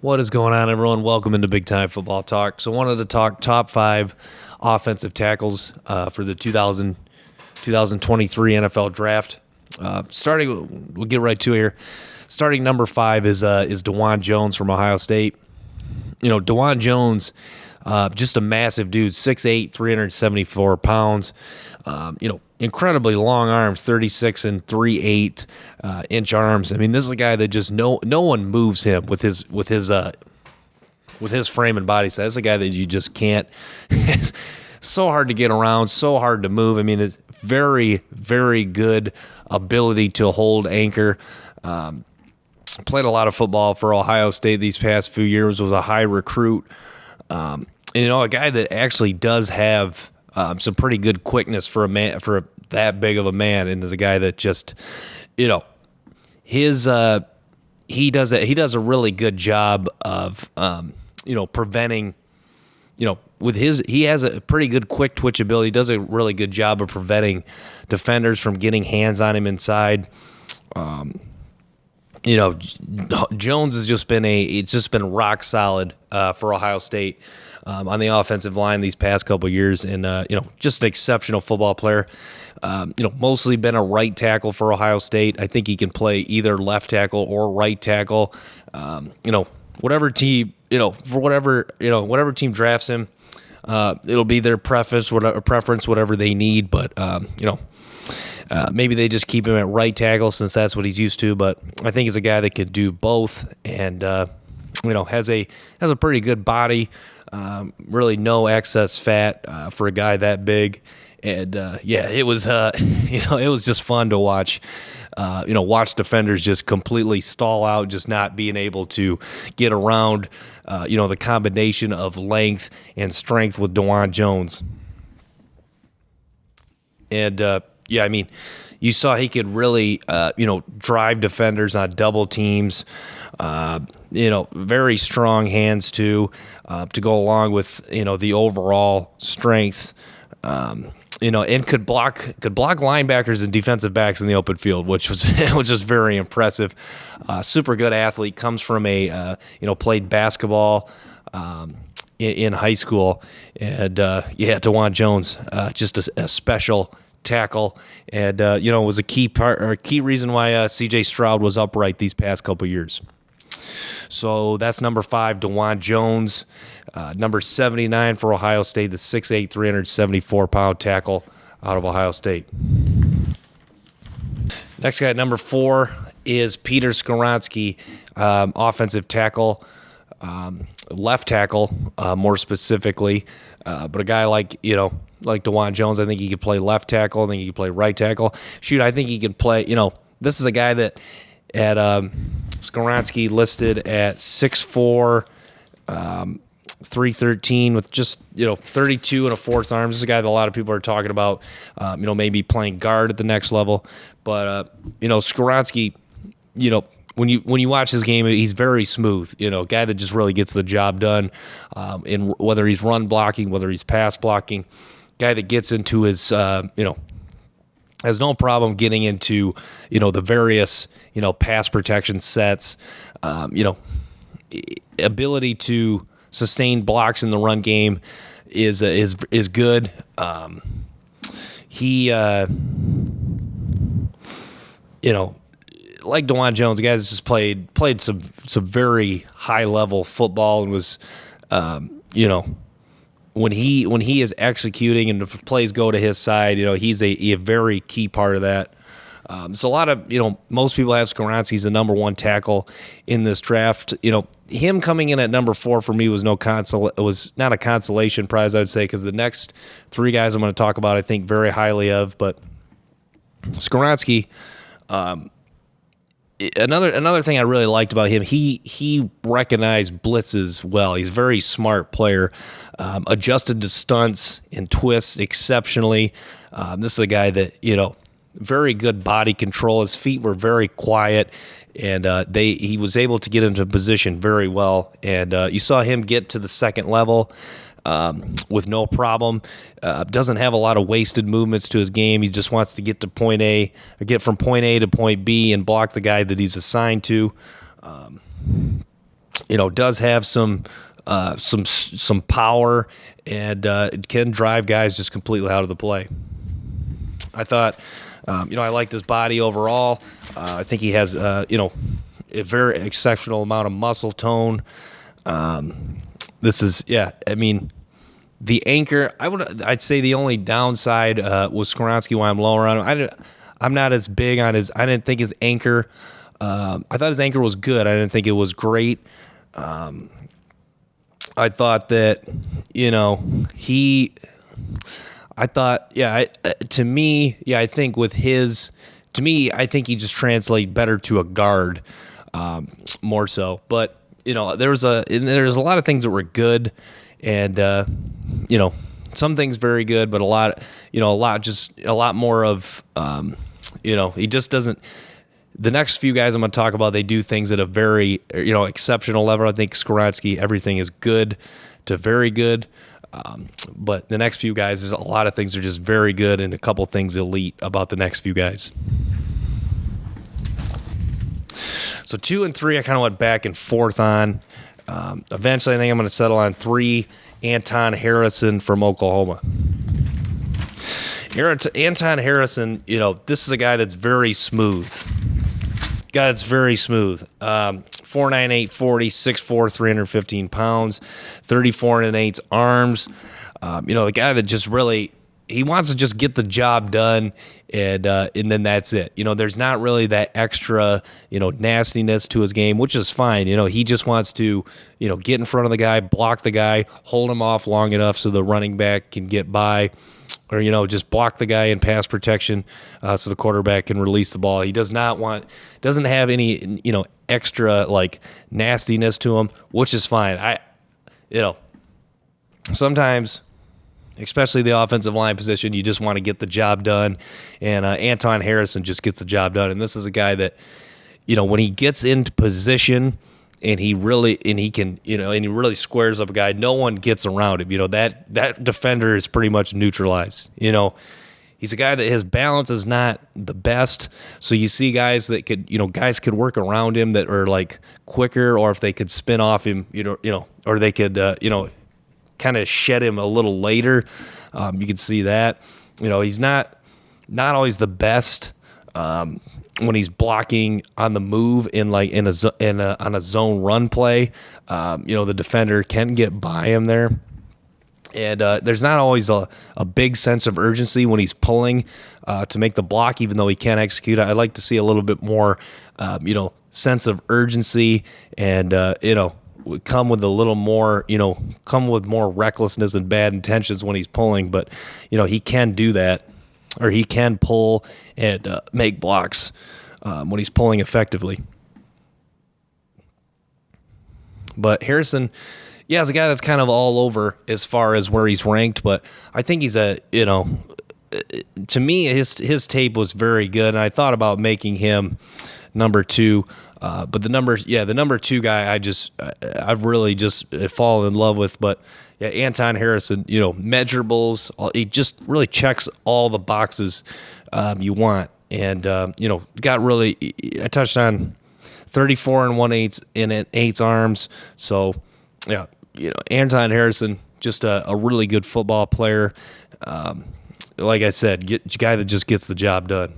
What is going on, everyone? Welcome into Big Time Football Talk. So wanted to talk top 5 offensive tackles for the 2023 NFL Draft. Starting, we'll get right to it here. Starting number 5 is Dawand Jones from Ohio State. You know, Dawand Jones, just a massive dude, 6'8", 374 pounds. Incredibly long arms, 36 and 3/8 inch arms. I mean, this is a guy that just no one moves him with his frame and body size. This is a guy that you just can't. It's so hard to get around, so hard to move. I mean, it's very, very good ability to hold anchor. Played a lot of football for Ohio State these past few years. Was a high recruit. And a guy that actually does have some pretty good quickness for a man, for that big of a man, and is a guy that just, he does a really good job of preventing, he has a pretty good quick twitch ability. He does a really good job of preventing defenders from getting hands on him inside. Jones has just been rock solid for Ohio State on the offensive line these past couple of years, and just an exceptional football player. Mostly been a right tackle for Ohio State. I think he can play either left tackle or right tackle. Whatever team, whatever team drafts him, it'll be their preference, whatever they need. But maybe they just keep him at right tackle since that's what he's used to. But I think he's a guy that can do both, and has a pretty good body. Really no excess fat for a guy that big, and it was it was just fun to watch. Watch defenders just completely stall out, just not being able to get around. The combination of length and strength with Dawand Jones, and you saw he could really drive defenders on double teams. Very strong hands too, to go along with the overall strength. And could block linebackers and defensive backs in the open field, which was just very impressive. Super good athlete, comes from played basketball in high school, and Dawand Jones, just a special tackle, and was a key reason why C.J. Stroud was upright these past couple years. So that's number 5, Dawand Jones. Number 79 for Ohio State, the 6'8", 374-pound tackle out of Ohio State. Next guy at number 4 is Peter Skoronski, offensive tackle, left tackle, more specifically. But a guy like Dawand Jones, I think he could play left tackle. I think he could play right tackle. I think he could play, this is a guy that at Skoronski listed at 6'4", 313 with just 32 and a fourth arm. This is a guy that a lot of people are talking about, maybe playing guard at the next level. But Skoronski, when you watch his game, he's very smooth. Guy that just really gets the job done. In whether he's run blocking, whether he's pass blocking, guy that gets into his has no problem getting into the various pass protection sets. Ability to sustain blocks in the run game is good. He like Dawand Jones, the guy that's just played some very high level football, and was when he is executing and the plays go to his side, he's a very key part of that. So a lot of, most people have Skoronski as the number 1 tackle in this draft. Him coming in at number 4 for me was was not a consolation prize, I would say, because the next 3 guys I'm going to talk about I think very highly of. But Skoronski, another thing I really liked about him, he recognized blitzes well. He's a very smart player, adjusted to stunts and twists exceptionally. This is a guy that, very good body control. His feet were very quiet, and he was able to get into position very well. And you saw him get to the second level with no problem. Doesn't have a lot of wasted movements to his game. He just wants to get to point A, or get from point A to point B, and block the guy that he's assigned to. does have some power and can drive guys just completely out of the play. I thought, I liked his body overall. I think he has, a very exceptional amount of muscle tone. The anchor, I'd say the only downside was Skoronski why I'm lower on him. I'm not as big on I didn't think his anchor, I thought his anchor was good. I didn't think it was great. I thought that, I think he just translates better to a guard, more so. But, there's a lot of things that were good and, some things very good, but a lot more of, he just doesn't. The next few guys I'm going to talk about, they do things at a very, exceptional level. I think Skoronski, everything is good to very good. But the next few guys, there's a lot of things that are just very good and a couple things elite about the next few guys. So 2 and 3, I kind of went back and forth on. Eventually, I think I'm going to settle on 3, Anton Harrison from Oklahoma. Anton Harrison, this is a guy that's very smooth. 4'9", 40, 6'4", 315 pounds, 34 1/8 arms. The guy that just really, he wants to just get the job done, and then that's it. There's not really that extra, nastiness to his game, which is fine. He just wants to, get in front of the guy, block the guy, hold him off long enough so the running back can get by. Or, just block the guy in pass protection so the quarterback can release the ball. He doesn't have any, extra, nastiness to him, which is fine. Sometimes, especially the offensive line position, you just want to get the job done. And Anton Harrison just gets the job done. And this is a guy that, when he gets into position and he really squares up a guy, no one gets around him. That defender is pretty much neutralized. He's a guy that his balance is not the best. So you see guys that could work around him that are quicker, or if they could spin off him, or they could, kind of shed him a little later. You could see that, he's not always the best, when he's blocking on the move on a zone run play. The defender can get by him there. And there's not always a big sense of urgency when he's pulling to make the block, even though he can execute. I'd like to see a little bit more, sense of urgency and, come with a little more, come with more recklessness and bad intentions when he's pulling. But, he can do that, or he can pull and make blocks when he's pulling effectively. But Harrison, is a guy that's kind of all over as far as where he's ranked, but I think he's to me, his tape was very good, and I thought about making him number 2. But the number 2 guy, I've really just fallen in love with. But yeah, Anton Harrison, measurables, he just really checks all the boxes you want, and got really. I touched on 34 1/8 in 8 arms, so yeah. Anton Harrison, just a really good football player. Like I said, guy that just gets the job done.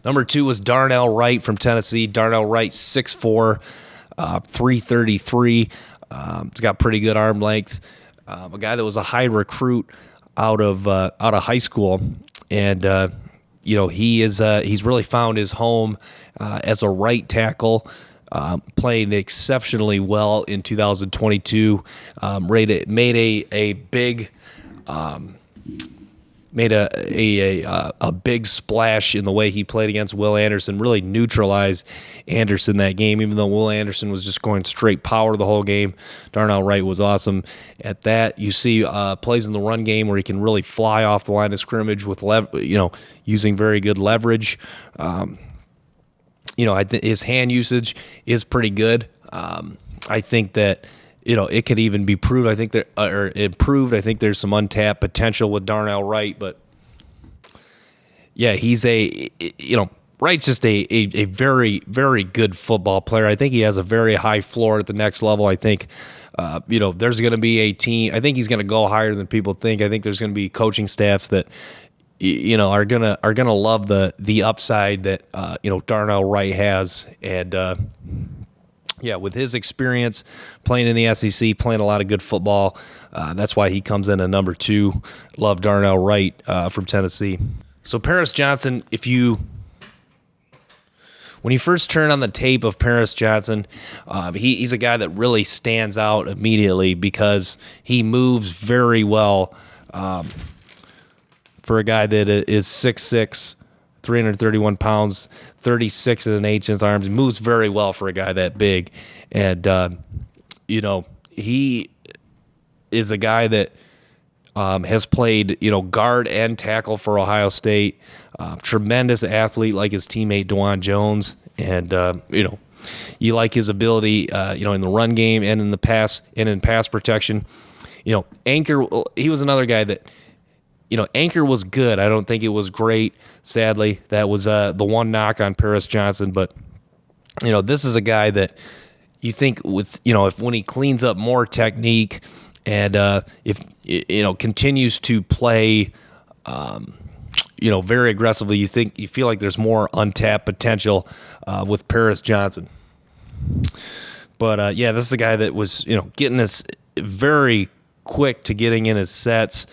Number 2 was Darnell Wright from Tennessee. Darnell Wright, 6'4", 333. He's got pretty good arm length. A guy that was a high recruit out of high school, and he's really found his home as a right tackle. Playing exceptionally well in 2022. Made a big splash in the way he played against Will Anderson. Really neutralized Anderson that game, even though Will Anderson was just going straight power the whole game. Darnell Wright was awesome at that. You see plays in the run game where he can really fly off the line of scrimmage with using very good leverage. His hand usage is pretty good. I think that, it could even be improved. I think there's some untapped potential with Darnell Wright, but yeah, he's Wright's just a very, very good football player. I think he has a very high floor at the next level. I think, there's going to be a team. I think he's going to go higher than people think. I think there's going to be coaching staffs that, are gonna love the upside that Darnell Wright has, and with his experience playing in the SEC, playing a lot of good football, that's why he comes in at number 2. Love Darnell Wright from Tennessee. So Paris Johnson, when you first turn on the tape of Paris Johnson, he's a guy that really stands out immediately because he moves very well. For a guy that is 6'6", 331 pounds, 36 and an H in his arms, he moves very well for a guy that big. And, he is a guy that has played, guard and tackle for Ohio State. Tremendous athlete like his teammate Dawand Jones. And, you like his ability, in the run game and in the pass and in pass protection. Anchor, he was another guy that, Anchor was good. I don't think it was great. Sadly, that was the one knock on Paris Johnson. But, this is a guy that you think with, if when he cleans up more technique and if, continues to play, very aggressively, you feel like there's more untapped potential with Paris Johnson. But, this is a guy that was, getting us very quick to getting in his sets.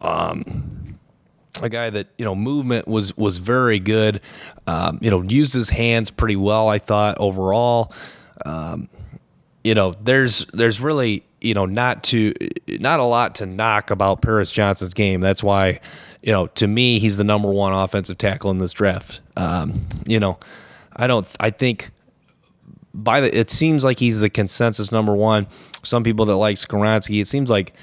A guy that, movement was very good, used his hands pretty well, I thought, overall. There's really, not a lot to knock about Paris Johnson's game. That's why, to me, he's the number 1 offensive tackle in this draft. It seems like he's the consensus number 1. Some people that like Skoronski, it seems like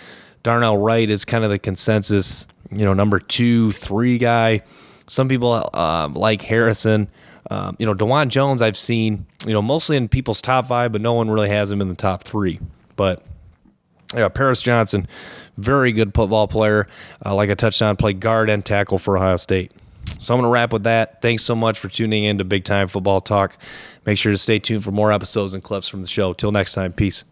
Darnell Wright is kind of the consensus, number 2, 3 guy. Some people like Harrison. Dawand Jones I've seen, mostly in people's top 5, but no one really has him in the top 3. But Paris Johnson, very good football player. Like I touched on, played guard and tackle for Ohio State. So I'm going to wrap with that. Thanks so much for tuning in to Big Time Football Talk. Make sure to stay tuned for more episodes and clips from the show. Till next time, peace.